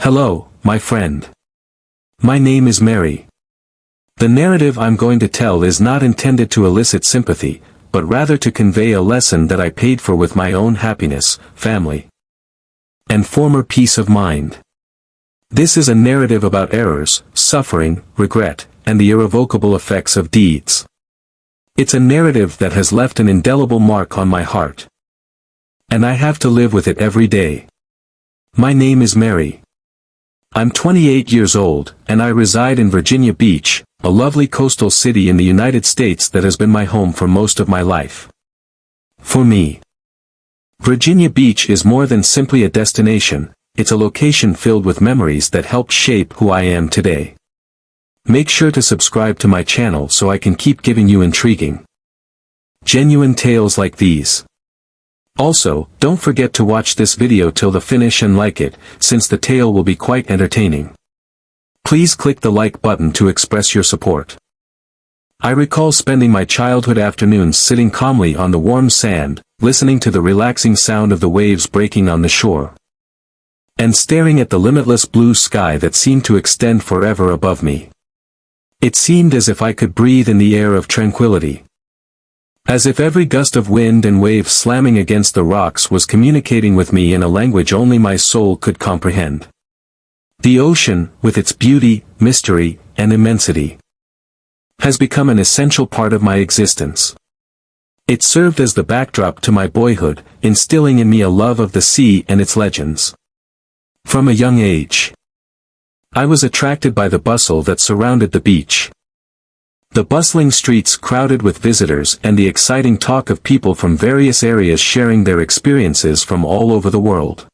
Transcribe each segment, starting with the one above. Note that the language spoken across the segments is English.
Hello, my friend. My name is Mary. The narrative I'm going to tell is not intended to elicit sympathy, but rather to convey a lesson that I paid for with my own happiness, family, and former peace of mind. This is a narrative about errors, suffering, regret, and the irrevocable effects of deeds. It's a narrative that has left an indelible mark on my heart. And I have to live with it every day. My name is Mary. I'm 28 years old, and I reside in Virginia Beach, a lovely coastal city in the United States that has been my home for most of my life. For me, Virginia Beach is more than simply a destination, it's a location filled with memories that helped shape who I am today. Make sure to subscribe to my channel so I can keep giving you intriguing, genuine tales like these. Also, don't forget to watch this video till the finish and like it, since the tale will be quite entertaining. Please click the like button to express your support. I recall spending my childhood afternoons sitting calmly on the warm sand, listening to the relaxing sound of the waves breaking on the shore, and staring at the limitless blue sky that seemed to extend forever above me. It seemed as if I could breathe in the air of tranquility. As if every gust of wind and wave slamming against the rocks was communicating with me in a language only my soul could comprehend. The ocean, with its beauty, mystery, and immensity, has become an essential part of my existence. It served as the backdrop to my boyhood, instilling in me a love of the sea and its legends. From a young age, I was attracted by the bustle that surrounded the beach. The bustling streets crowded with visitors and the exciting talk of people from various areas sharing their experiences from all over the world.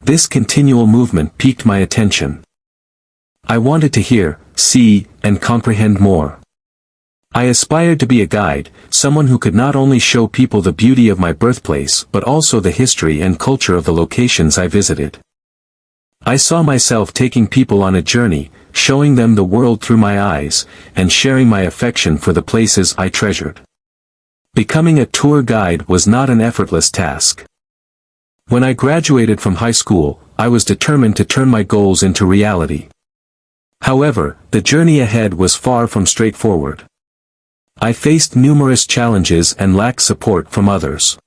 This continual movement piqued my attention. I wanted to hear, see, and comprehend more. I aspired to be a guide, someone who could not only show people the beauty of my birthplace but also the history and culture of the locations I visited. I saw myself taking people on a journey, showing them the world through my eyes, and sharing my affection for the places I treasured. Becoming a tour guide was not an effortless task. When I graduated from high school, I was determined to turn my goals into reality. However, the journey ahead was far from straightforward. I faced numerous challenges and lacked support from others.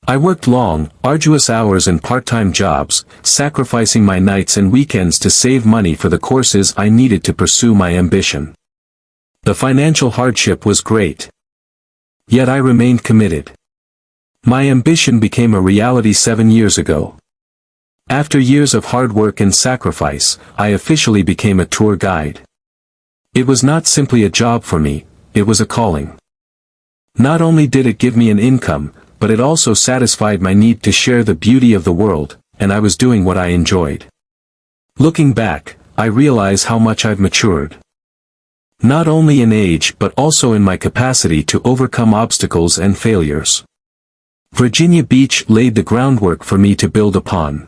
I worked long, arduous hours in part-time jobs, sacrificing my nights and weekends to save money for the courses I needed to pursue my ambition. The financial hardship was great. Yet I remained committed. My ambition became a reality 7 years ago. After years of hard work and sacrifice, I officially became a tour guide. It was not simply a job for me, it was a calling. Not only did it give me an income, but it also satisfied my need to share the beauty of the world, and I was doing what I enjoyed. Looking back, I realize how much I've matured. Not only in age but also in my capacity to overcome obstacles and failures. Virginia Beach laid the groundwork for me to build upon.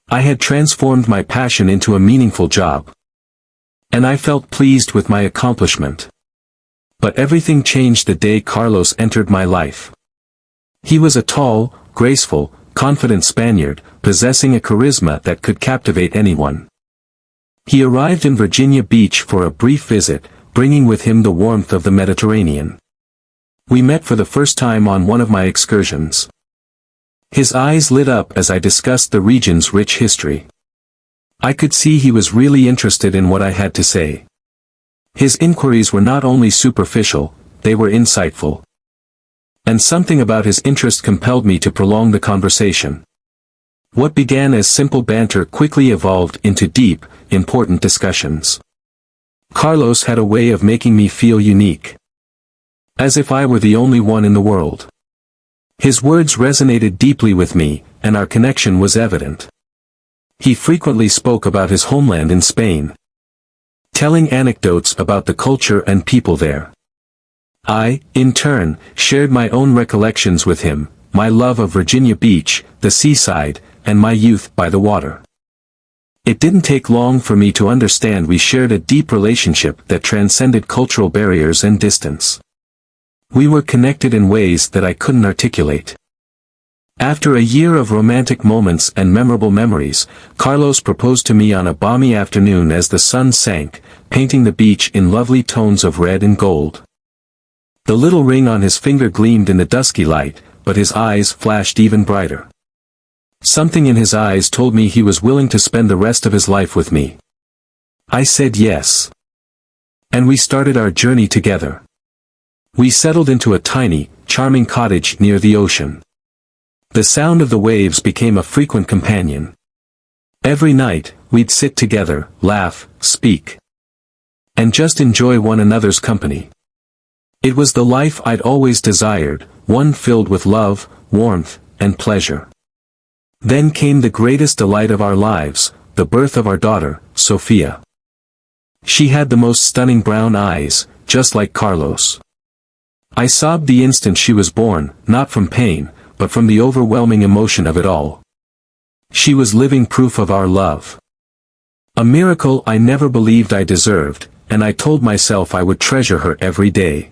I had transformed my passion into a meaningful job. And I felt pleased with my accomplishment. But everything changed the day Carlos entered my life. He was a tall, graceful, confident Spaniard, possessing a charisma that could captivate anyone. He arrived in Virginia Beach for a brief visit, bringing with him the warmth of the Mediterranean. We met for the first time on one of my excursions. His eyes lit up as I discussed the region's rich history. I could see he was really interested in what I had to say. His inquiries were not only superficial, they were insightful. And something about his interest compelled me to prolong the conversation. What began as simple banter quickly evolved into deep, important discussions. Carlos had a way of making me feel unique. As if I were the only one in the world. His words resonated deeply with me, and our connection was evident. He frequently spoke about his homeland in Spain, telling anecdotes about the culture and people there. I, in turn, shared my own recollections with him, my love of Virginia Beach, the seaside, and my youth by the water. It didn't take long for me to understand we shared a deep relationship that transcended cultural barriers and distance. We were connected in ways that I couldn't articulate. After a year of romantic moments and memorable memories, Carlos proposed to me on a balmy afternoon as the sun sank, painting the beach in lovely tones of red and gold. The little ring on his finger gleamed in the dusky light, but his eyes flashed even brighter. Something in his eyes told me he was willing to spend the rest of his life with me. I said yes. And we started our journey together. We settled into a tiny, charming cottage near the ocean. The sound of the waves became a frequent companion. Every night, we'd sit together, laugh, speak, and just enjoy one another's company. It was the life I'd always desired, one filled with love, warmth, and pleasure. Then came the greatest delight of our lives, the birth of our daughter, Sophia. She had the most stunning brown eyes, just like Carlos. I sobbed the instant she was born, not from pain, but from the overwhelming emotion of it all. She was living proof of our love. A miracle I never believed I deserved, and I told myself I would treasure her every day.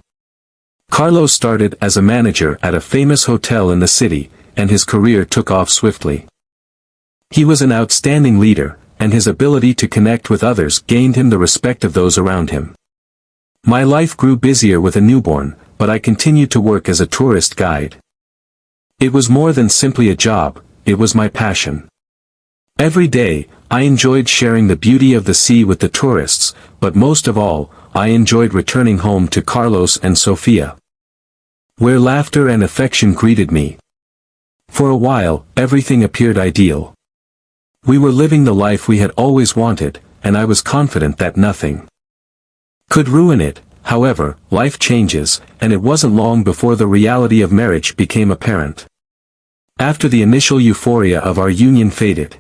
Carlos started as a manager at a famous hotel in the city, and his career took off swiftly. He was an outstanding leader, and his ability to connect with others gained him the respect of those around him. My life grew busier with a newborn, but I continued to work as a tourist guide. It was more than simply a job, it was my passion. Every day, I enjoyed sharing the beauty of the sea with the tourists, but most of all, I enjoyed returning home to Carlos and Sophia, where laughter and affection greeted me. For a while, everything appeared ideal. We were living the life we had always wanted, and I was confident that nothing could ruin it. However, life changes, and it wasn't long before the reality of marriage became apparent. After the initial euphoria of our union faded,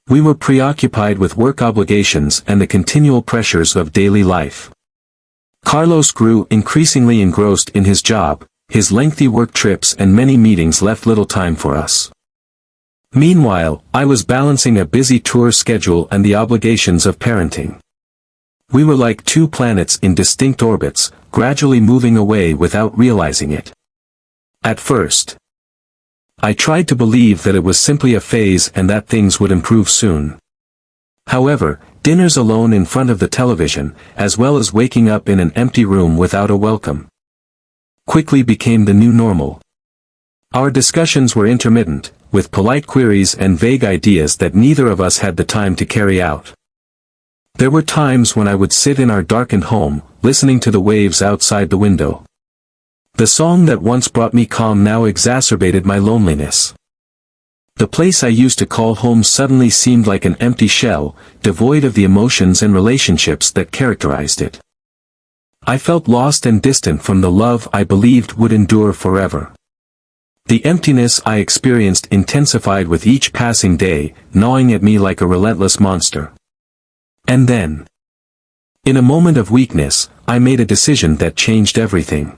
we were preoccupied with work obligations and the continual pressures of daily life. Carlos grew increasingly engrossed in his job, his lengthy work trips and many meetings left little time for us. Meanwhile, I was balancing a busy tour schedule and the obligations of parenting. We were like two planets in distinct orbits, gradually moving away without realizing it. At first, I tried to believe that it was simply a phase and that things would improve soon. However, dinners alone in front of the television, as well as waking up in an empty room without a welcome, quickly became the new normal. Our discussions were intermittent, with polite queries and vague ideas that neither of us had the time to carry out. There were times when I would sit in our darkened home, listening to the waves outside the window. The song that once brought me calm now exacerbated my loneliness. The place I used to call home suddenly seemed like an empty shell, devoid of the emotions and relationships that characterized it. I felt lost and distant from the love I believed would endure forever. The emptiness I experienced intensified with each passing day, gnawing at me like a relentless monster. And then, in a moment of weakness, I made a decision that changed everything.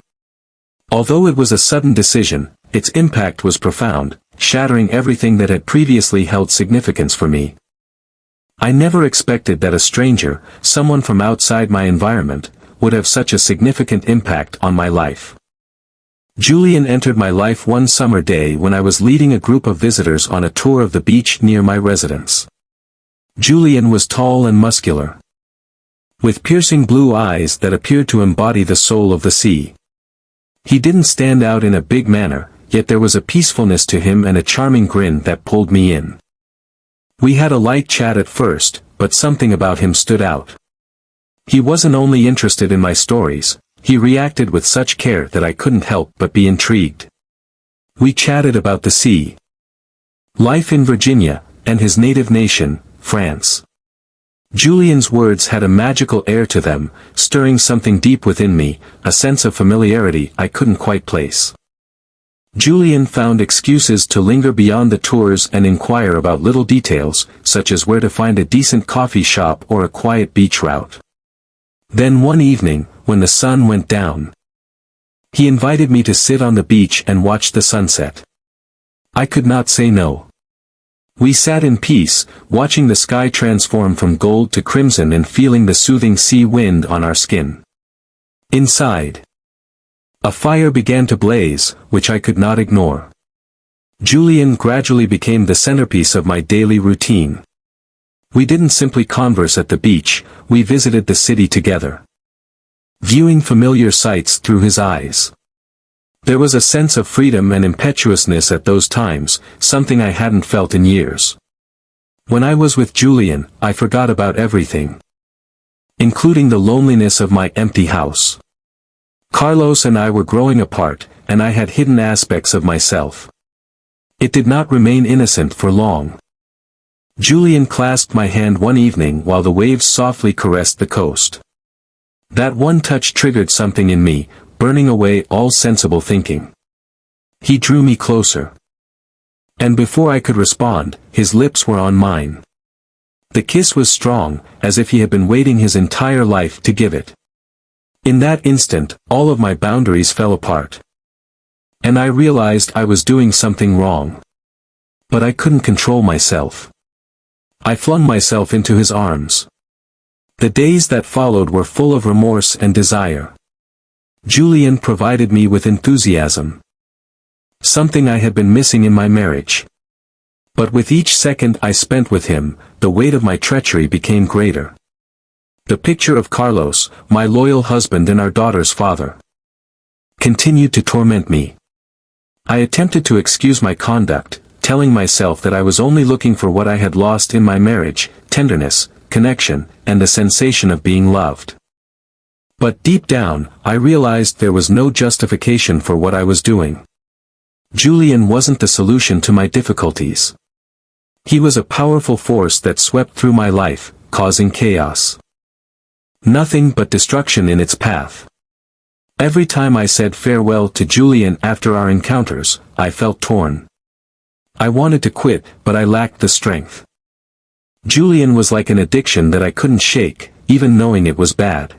Although it was a sudden decision, its impact was profound, shattering everything that had previously held significance for me. I never expected that a stranger, someone from outside my environment, would have such a significant impact on my life. Julian entered my life one summer day when I was leading a group of visitors on a tour of the beach near my residence. Julian was tall and muscular, with piercing blue eyes that appeared to embody the soul of the sea. He didn't stand out in a big manner, yet there was a peacefulness to him and a charming grin that pulled me in. We had a light chat at first, but something about him stood out. He wasn't only interested in my stories, he reacted with such care that I couldn't help but be intrigued. We chatted about the sea, life in Virginia, and his native nation, France. Julian's words had a magical air to them, stirring something deep within me, a sense of familiarity I couldn't quite place. Julian found excuses to linger beyond the tours and inquire about little details, such as where to find a decent coffee shop or a quiet beach route. Then one evening, when the sun went down, he invited me to sit on the beach and watch the sunset. I could not say no. We sat in peace, watching the sky transform from gold to crimson and feeling the soothing sea wind on our skin. Inside, a fire began to blaze, which I could not ignore. Julian gradually became the centerpiece of my daily routine. We didn't simply converse at the beach, we visited the city together. Viewing familiar sights through his eyes. There was a sense of freedom and impetuousness at those times, something I hadn't felt in years. When I was with Julian, I forgot about everything, including the loneliness of my empty house. Carlos and I were growing apart, and I had hidden aspects of myself. It did not remain innocent for long. Julian clasped my hand one evening while the waves softly caressed the coast. That one touch triggered something in me, burning away all sensible thinking. He drew me closer. And before I could respond, his lips were on mine. The kiss was strong, as if he had been waiting his entire life to give it. In that instant, all of my boundaries fell apart. And I realized I was doing something wrong. But I couldn't control myself. I flung myself into his arms. The days that followed were full of remorse and desire. Julian provided me with enthusiasm. Something I had been missing in my marriage. But with each second I spent with him, the weight of my treachery became greater. The picture of Carlos, my loyal husband and our daughter's father, continued to torment me. I attempted to excuse my conduct, telling myself that I was only looking for what I had lost in my marriage, tenderness, connection, and the sensation of being loved. But deep down, I realized there was no justification for what I was doing. Julian wasn't the solution to my difficulties. He was a powerful force that swept through my life, causing chaos. Nothing but destruction in its path. Every time I said farewell to Julian after our encounters, I felt torn. I wanted to quit, but I lacked the strength. Julian was like an addiction that I couldn't shake, even knowing it was bad.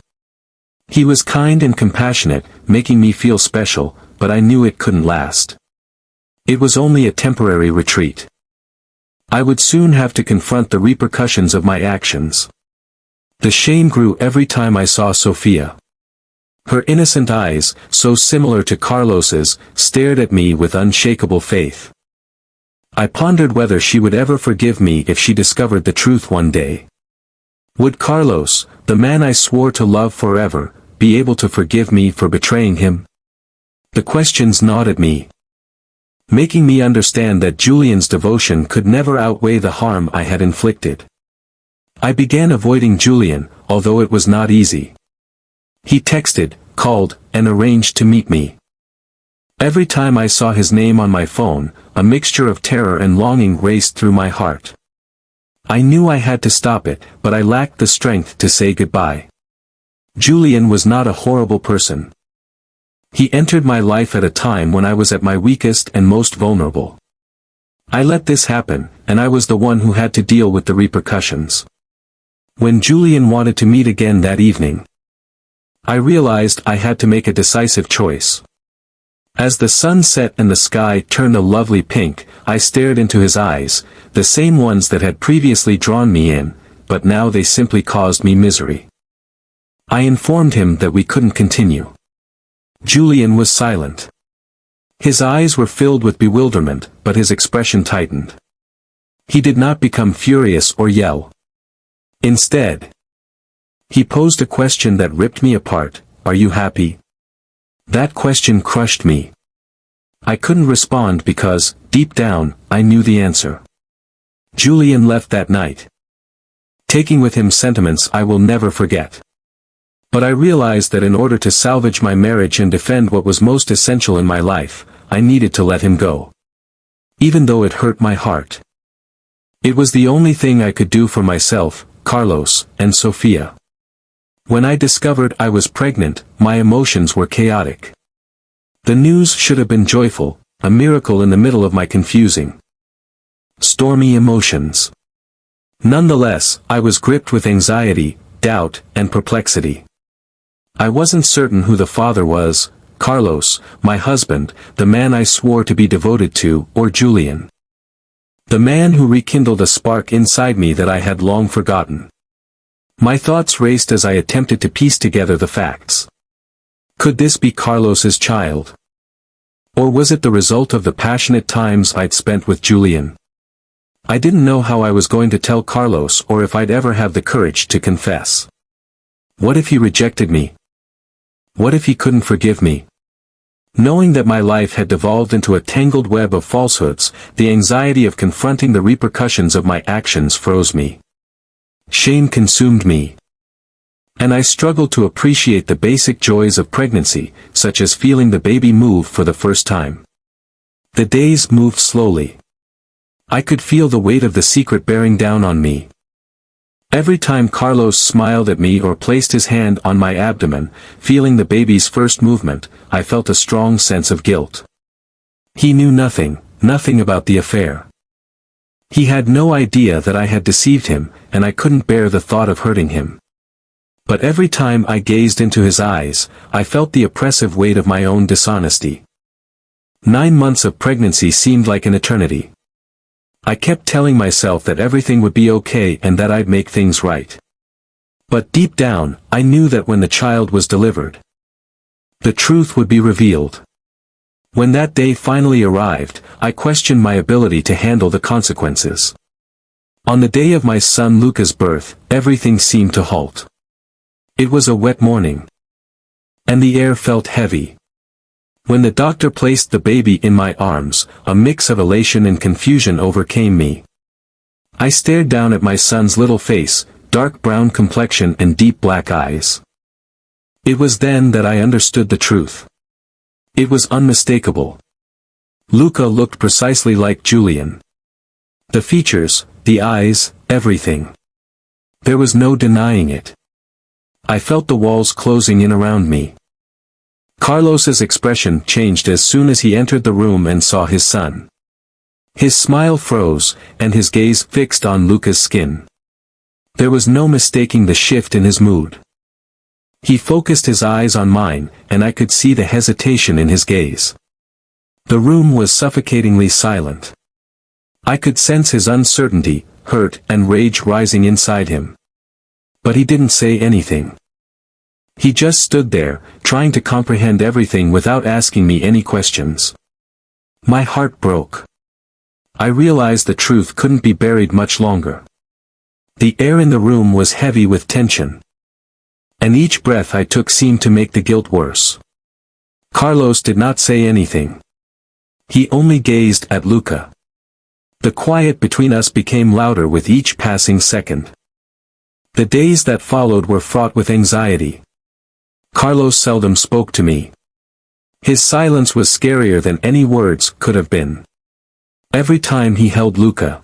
He was kind and compassionate, making me feel special, but I knew it couldn't last. It was only a temporary retreat. I would soon have to confront the repercussions of my actions. The shame grew every time I saw Sophia. Her innocent eyes, so similar to Carlos's, stared at me with unshakable faith. I pondered whether she would ever forgive me if she discovered the truth one day. Would Carlos, the man I swore to love forever, be able to forgive me for betraying him? The questions gnawed at me, making me understand that Julian's devotion could never outweigh the harm I had inflicted. I began avoiding Julian, although it was not easy. He texted, called, and arranged to meet me. Every time I saw his name on my phone, a mixture of terror and longing raced through my heart. I knew I had to stop it, but I lacked the strength to say goodbye. Julian was not a horrible person. He entered my life at a time when I was at my weakest and most vulnerable. I let this happen, and I was the one who had to deal with the repercussions. When Julian wanted to meet again that evening, I realized I had to make a decisive choice. As the sun set and the sky turned a lovely pink, I stared into his eyes, the same ones that had previously drawn me in, but now they simply caused me misery. I informed him that we couldn't continue. Julian was silent. His eyes were filled with bewilderment, but his expression tightened. He did not become furious or yell. Instead, he posed a question that ripped me apart: "Are you happy?" That question crushed me. I couldn't respond because, deep down, I knew the answer. Julian left that night, taking with him sentiments I will never forget. But I realized that in order to salvage my marriage and defend what was most essential in my life, I needed to let him go. Even though it hurt my heart. It was the only thing I could do for myself, Carlos, and Sophia. When I discovered I was pregnant, my emotions were chaotic. The news should have been joyful, a miracle in the middle of my confusing, stormy emotions. Nonetheless, I was gripped with anxiety, doubt, and perplexity. I wasn't certain who the father was: Carlos, my husband, the man I swore to be devoted to, or Julian, the man who rekindled a spark inside me that I had long forgotten. My thoughts raced as I attempted to piece together the facts. Could this be Carlos's child? Or was it the result of the passionate times I'd spent with Julian? I didn't know how I was going to tell Carlos or if I'd ever have the courage to confess. What if he rejected me? What if he couldn't forgive me? Knowing that my life had devolved into a tangled web of falsehoods, the anxiety of confronting the repercussions of my actions froze me. Shame consumed me. And I struggled to appreciate the basic joys of pregnancy, such as feeling the baby move for the first time. The days moved slowly. I could feel the weight of the secret bearing down on me. Every time Carlos smiled at me or placed his hand on my abdomen, feeling the baby's first movement, I felt a strong sense of guilt. He knew nothing about the affair. He had no idea that I had deceived him, and I couldn't bear the thought of hurting him. But every time I gazed into his eyes, I felt the oppressive weight of my own dishonesty. 9 months of pregnancy seemed like an eternity. I kept telling myself that everything would be okay and that I'd make things right. But deep down, I knew that when the child was delivered, the truth would be revealed. When that day finally arrived, I questioned my ability to handle the consequences. On the day of my son Luca's birth, everything seemed to halt. It was a wet morning. And the air felt heavy. When the doctor placed the baby in my arms, a mix of elation and confusion overcame me. I stared down at my son's little face, dark brown complexion and deep black eyes. It was then that I understood the truth. It was unmistakable. Luca looked precisely like Julian. The features, the eyes, everything. There was no denying it. I felt the walls closing in around me. Carlos's expression changed as soon as he entered the room and saw his son. His smile froze, and his gaze fixed on Luca's skin. There was no mistaking the shift in his mood. He focused his eyes on mine, and I could see the hesitation in his gaze. The room was suffocatingly silent. I could sense his uncertainty, hurt, and rage rising inside him. But he didn't say anything. He just stood there, trying to comprehend everything without asking me any questions. My heart broke. I realized the truth couldn't be buried much longer. The air in the room was heavy with tension. And each breath I took seemed to make the guilt worse. Carlos did not say anything. He only gazed at Luca. The quiet between us became louder with each passing second. The days that followed were fraught with anxiety. Carlos seldom spoke to me. His silence was scarier than any words could have been. Every time he held Luca,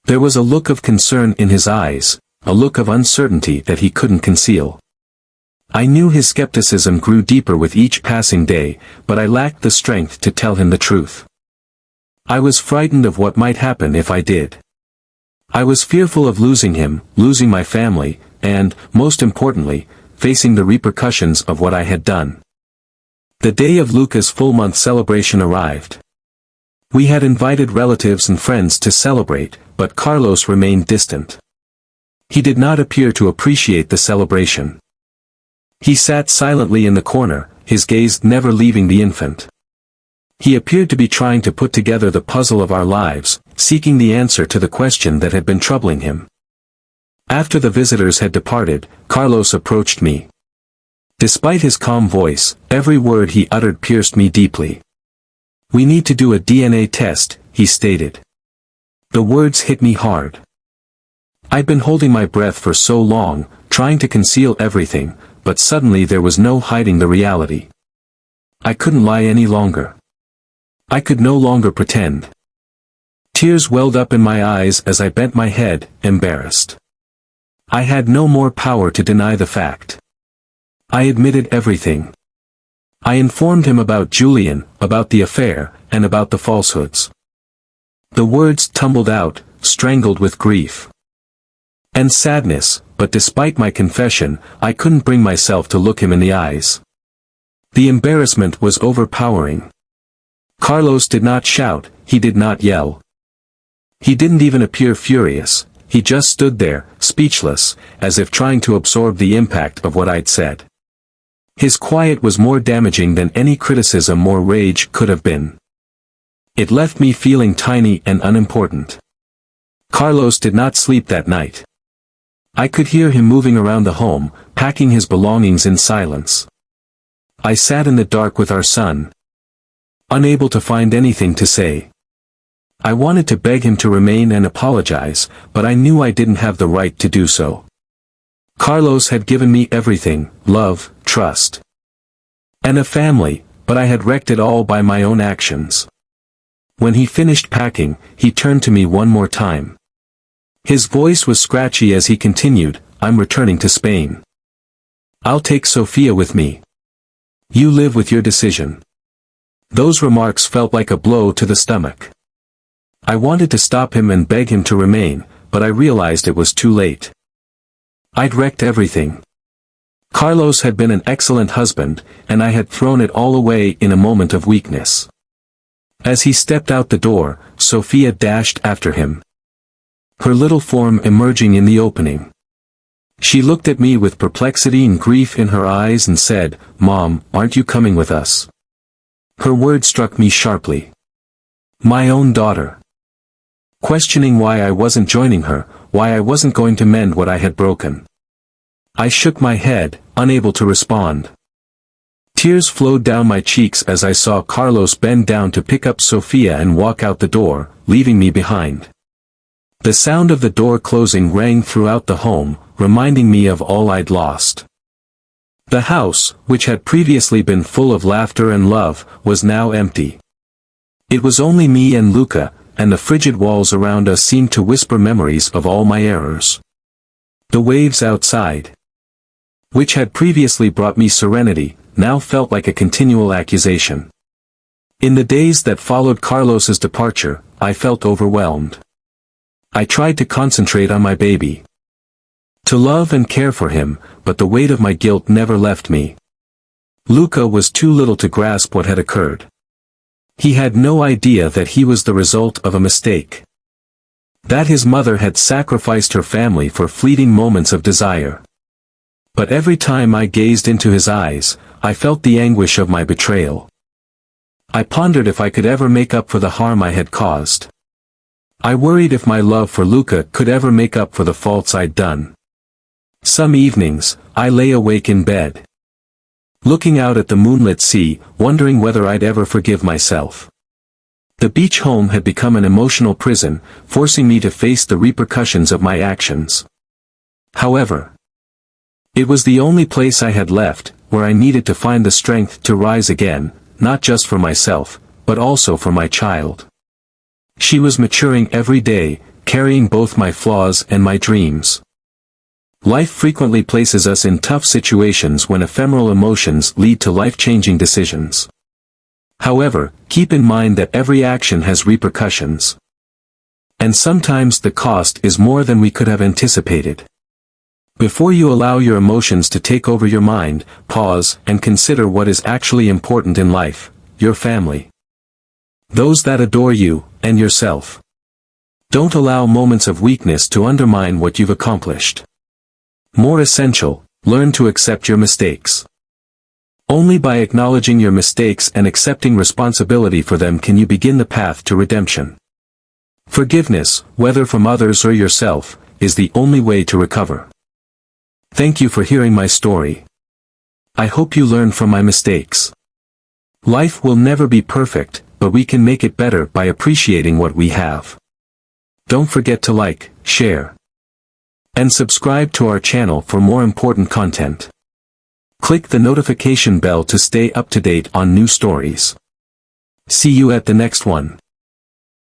there was a look of concern in his eyes, a look of uncertainty that he couldn't conceal. I knew his skepticism grew deeper with each passing day, but I lacked the strength to tell him the truth. I was frightened of what might happen if I did. I was fearful of losing him, losing my family, and, most importantly, facing the repercussions of what I had done. The day of Luca's full-month celebration arrived. We had invited relatives and friends to celebrate, but Carlos remained distant. He did not appear to appreciate the celebration. He sat silently in the corner, his gaze never leaving the infant. He appeared to be trying to put together the puzzle of our lives, seeking the answer to the question that had been troubling him. After the visitors had departed, Carlos approached me. Despite his calm voice, every word he uttered pierced me deeply. "We need to do a DNA test," he stated. The words hit me hard. I'd been holding my breath for so long, trying to conceal everything, but suddenly there was no hiding the reality. I couldn't lie any longer. I could no longer pretend. Tears welled up in my eyes as I bent my head, embarrassed. I had no more power to deny the fact. I admitted everything. I informed him about Julian, about the affair, and about the falsehoods. The words tumbled out, strangled with grief and sadness, but despite my confession, I couldn't bring myself to look him in the eyes. The embarrassment was overpowering. Carlos did not shout, he did not yell. He didn't even appear furious, he just stood there, speechless, as if trying to absorb the impact of what I'd said. His quiet was more damaging than any criticism or rage could have been. It left me feeling tiny and unimportant. Carlos did not sleep that night. I could hear him moving around the home, packing his belongings in silence. I sat in the dark with our son, unable to find anything to say. I wanted to beg him to remain and apologize, but I knew I didn't have the right to do so. Carlos had given me everything: love, trust, and a family, but I had wrecked it all by my own actions. When he finished packing, he turned to me one more time. His voice was scratchy as he continued, "I'm returning to Spain. I'll take Sofia with me. You live with your decision." Those remarks felt like a blow to the stomach. I wanted to stop him and beg him to remain, but I realized it was too late. I'd wrecked everything. Carlos had been an excellent husband, and I had thrown it all away in a moment of weakness. As he stepped out the door, Sofia dashed after him, her little form emerging in the opening. She looked at me with perplexity and grief in her eyes and said, "Mom, aren't you coming with us?" Her words struck me sharply. My own daughter. Questioning why I wasn't joining her, why I wasn't going to mend what I had broken. I shook my head, unable to respond. Tears flowed down my cheeks as I saw Carlos bend down to pick up Sofia and walk out the door, leaving me behind. The sound of the door closing rang throughout the home, reminding me of all I'd lost. The house, which had previously been full of laughter and love, was now empty. It was only me and Luca, and the frigid walls around us seemed to whisper memories of all my errors. The waves outside, which had previously brought me serenity, now felt like a continual accusation. In the days that followed Carlos's departure, I felt overwhelmed. I tried to concentrate on my baby, to love and care for him, but the weight of my guilt never left me. Luca was too little to grasp what had occurred. He had no idea that he was the result of a mistake. That his mother had sacrificed her family for fleeting moments of desire. But every time I gazed into his eyes, I felt the anguish of my betrayal. I pondered if I could ever make up for the harm I had caused. I worried if my love for Luca could ever make up for the faults I'd done. Some evenings, I lay awake in bed, looking out at the moonlit sea, wondering whether I'd ever forgive myself. The beach home had become an emotional prison, forcing me to face the repercussions of my actions. However, it was the only place I had left, where I needed to find the strength to rise again, not just for myself, but also for my child. She was maturing every day, carrying both my flaws and my dreams. Life frequently places us in tough situations when ephemeral emotions lead to life-changing decisions. However, keep in mind that every action has repercussions. And sometimes the cost is more than we could have anticipated. Before you allow your emotions to take over your mind, pause and consider what is actually important in life: your family, those that adore you, and yourself. Don't allow moments of weakness to undermine what you've accomplished. More essential, learn to accept your mistakes. Only by acknowledging your mistakes and accepting responsibility for them can you begin the path to redemption. Forgiveness, whether from others or yourself, is the only way to recover. Thank you for hearing my story. I hope you learn from my mistakes. Life will never be perfect, but we can make it better by appreciating what we have. Don't forget to like, share, and subscribe to our channel for more important content. Click the notification bell to stay up to date on new stories. See you at the next one.